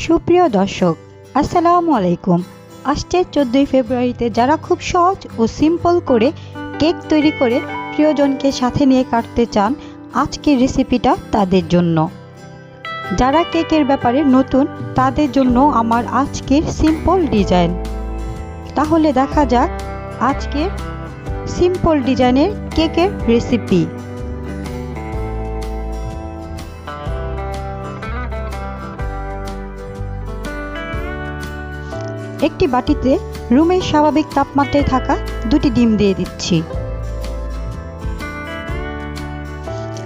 সুপ্রিয় দর্শক, আসসালামু আলাইকুম। আসছে 14 ফেব্রুয়ারিতে যারা খুব সহজ ও সিম্পল করে কেক তৈরি করে প্রিয়জনকে সাথে নিয়ে কাটতে চান, আজকের রেসিপিটা তাদের জন্য। যারা কেকের ব্যাপারে নতুন তাদের জন্য আমার আজকের সিম্পল ডিজাইন। তাহলে দেখা যাক আজকের সিম্পল ডিজাইনের কেকের রেসিপি। একটি বাটিতে রুমের স্বাভাবিক তাপমাত্রায় থাকা 2টি ডিম দিয়ে দিচ্ছি।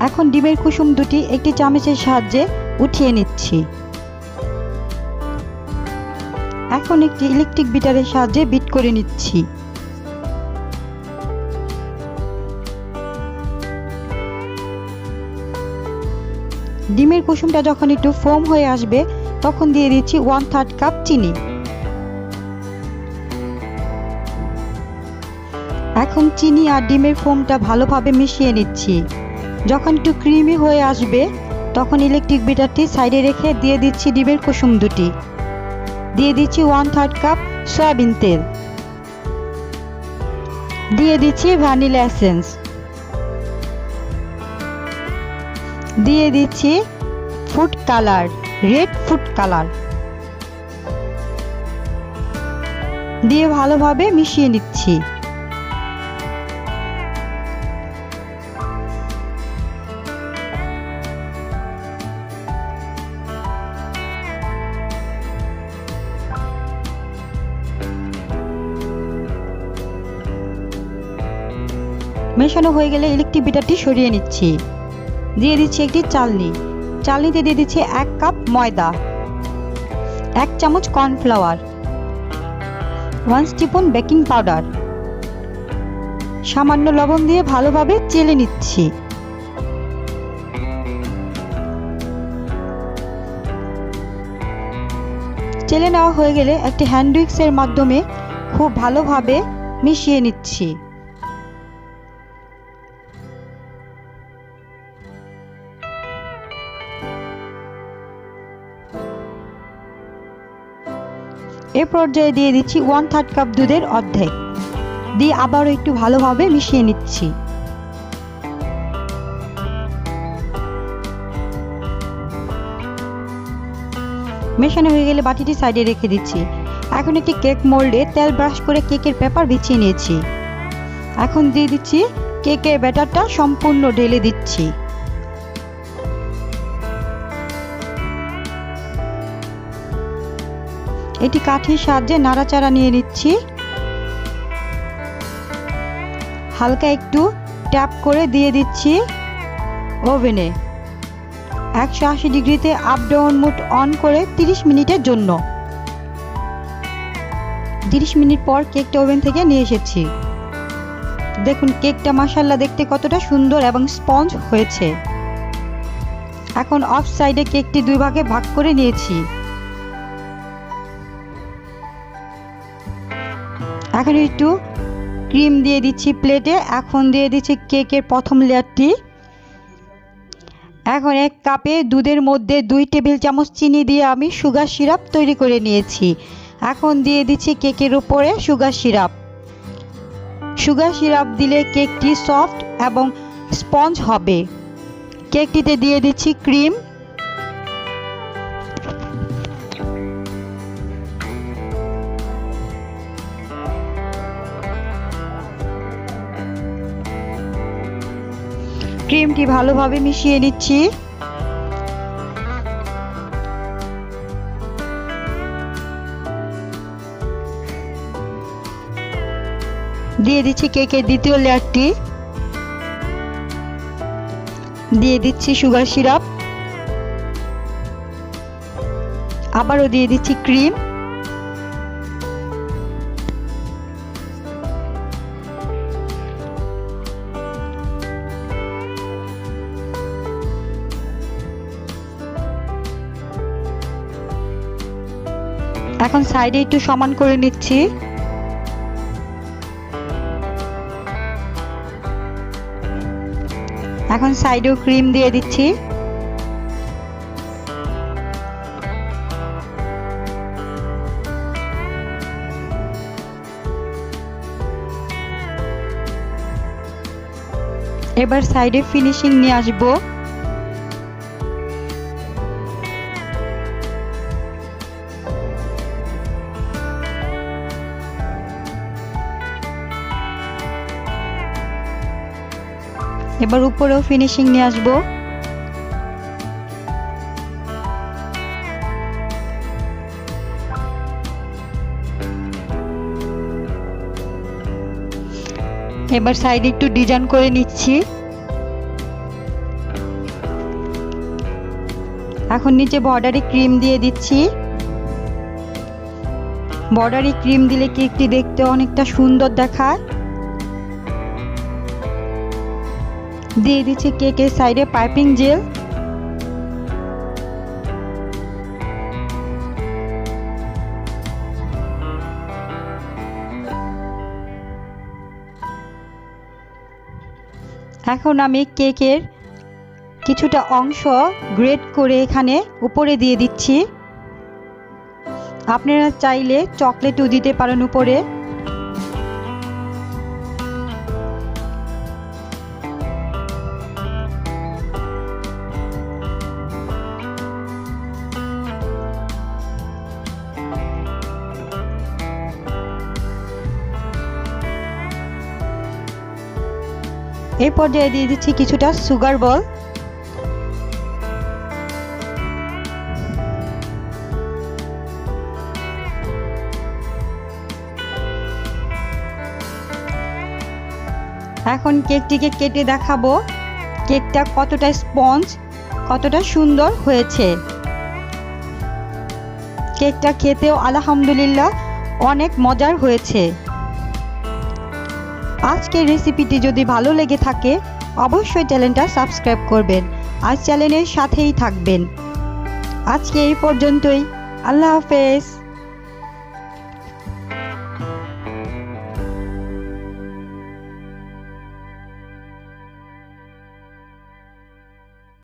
এখন ডিমের কুসুম দুটি একটি চামচের সাহায্যে উঠিয়ে নিচ্ছি। এখন একটি ইলেকট্রিক বিটারের সাহায্যে বিট করে নিচ্ছি। ডিমের কুসুমটা যখন একটু ফোম হয়ে আসবে তখন দিয়ে দিচ্ছি 1/3 কাপ চিনি। এখন চিনি আর ডিমের ফোমটা ভালোভাবে মিশিয়ে নিচ্ছি। যখন একটু ক্রিমি হয়ে আসবে তখন ইলেকট্রিক বিটারটি সাইডে রেখে দিয়ে দিচ্ছি ডিমের কুসুম দুটি। দিয়ে দিচ্ছি 1/3 কাপ সয়াবিন তেল। দিয়ে দিচ্ছি ভ্যানিলা এসেন্স। দিয়ে দিচ্ছি food colour, red food colour. দিয়ে ভালোভাবে মিশিয়ে নিচ্ছি। মেশানো হয়ে গেলে ইলেকট্রিক বিটারটি সরিয়ে নিচ্ছি। দিয়ে দিচ্ছি একটি চালনি। চালনিতে দিয়ে দিচ্ছি 1 কাপ ময়দা, 1 চামচ কর্নফ্লাওয়ার, 1 স্পুন বেকিং পাউডার, সামান্য লবণ দিয়ে ভালোভাবে চেলে নিচ্ছি। চেলে নেওয়া হয়ে গেলে একটি হ্যান্ড উইক্সের মাধ্যমে খুব ভালোভাবে মিশিয়ে নিচ্ছি। এ পর্যায়ে দিয়ে দিচ্ছি 1/3 কাপ দুধের অর্ধেক। দিয়ে আবারও একটু ভালোভাবে মিশিয়ে নিচ্ছি। মেশানো হয়ে গেলে বাটিটি সাইডে রেখে দিচ্ছি। এখন একটি কেক মোল্ডে তেল ব্রাশ করে কেকের পেপার বিছিয়ে নিয়েছি। এখন দিয়ে দিচ্ছি কেকের ব্যাটারটা সম্পূর্ণ ঢেলে দিচ্ছি। এটি কাঠির সাহায্যে নাড়াচাড়া নিয়ে নিচ্ছি। হালকা একটু ট্যাপ করে দিয়ে দিচ্ছি ওভেনে 180 ডিগ্রিতে আপ ডাউন মোড অন করে 30 মিনিটের জন্য। 30 মিনিট পর কেকটা ওভেন থেকে নিয়ে এসেছি। দেখুন কেকটা মাশাআল্লাহ দেখতে কতটা সুন্দর এবং স্পঞ্জ হয়েছে। এখন অফ সাইডে কেকটি 2 ভাগে ভাগ করে নিয়েছি। এখন একটু ক্রিম দিয়ে দিচ্ছি প্লেটে। এখন দিয়ে দিচ্ছি কেকের প্রথম লেয়ারটি। এখন 1 কাপে দুধের মধ্যে 2 টেবিল চামচ চিনি দিয়ে আমি সুগার সিরাপ তৈরি করে নিয়েছি। এখন দিয়ে দিচ্ছি কেকের উপরে সুগার সিরাপ। সুগার সিরাপ দিলে কেকটি সফট এবং স্পঞ্জ হবে। কেকটিতে দিয়ে দিচ্ছি ক্রিম। ক্রিমটি ভালোভাবে মিশিয়ে নিচ্ছি। দিয়ে দিচ্ছি কেকের দ্বিতীয় লেয়ারটি। দিয়ে দিচ্ছি সুগার সিরাপ। আবারও দিয়ে দিচ্ছি ক্রিম। এখন সাইডে একটু সমান করে নিচ্ছি। এখন সাইডেও ক্রিম দিয়ে দিচ্ছি। এবার সাইডে ফিনিশিং নিয়ে আসব। এবার উপরেও ফিনিশিং নিয়ে আসব। এবার সাইডে একটু ডিজাইন করে নিচ্ছি। এখন নিচে বর্ডারে ক্রিম দিয়ে দিচ্ছি। বর্ডারে ক্রিম দিলে কেকটি দেখতে অনেকটা সুন্দর দেখায়। দিয়ে দিচ্ছি কেকের সাইডে পাইপিং জেল। এখন আমি কেকের কিছুটা অংশ গ্রেড করে এখানে উপরে দিয়ে দিচ্ছি। আপনারা চাইলে চকলেটও দিতে পারেন উপরে। এই পর্যায়ে দিয়ে দিচ্ছি কিছুটা সুগার বল। এখন কেকটিকে কেটে দেখাবো কেকটা কতটা স্পঞ্জ, কতটা সুন্দর হয়েছে। কেকটা খেতেও আলহামদুলিল্লাহ অনেক মজার হয়েছে। আজকের রেসিপিটি যদি ভালো লেগে থাকে অবশ্যই চ্যানেলটা সাবস্ক্রাইব করবেন আর চ্যানেলের সাথেই থাকবেন। আজকে এই পর্যন্তই। আল্লাহ হাফেজ।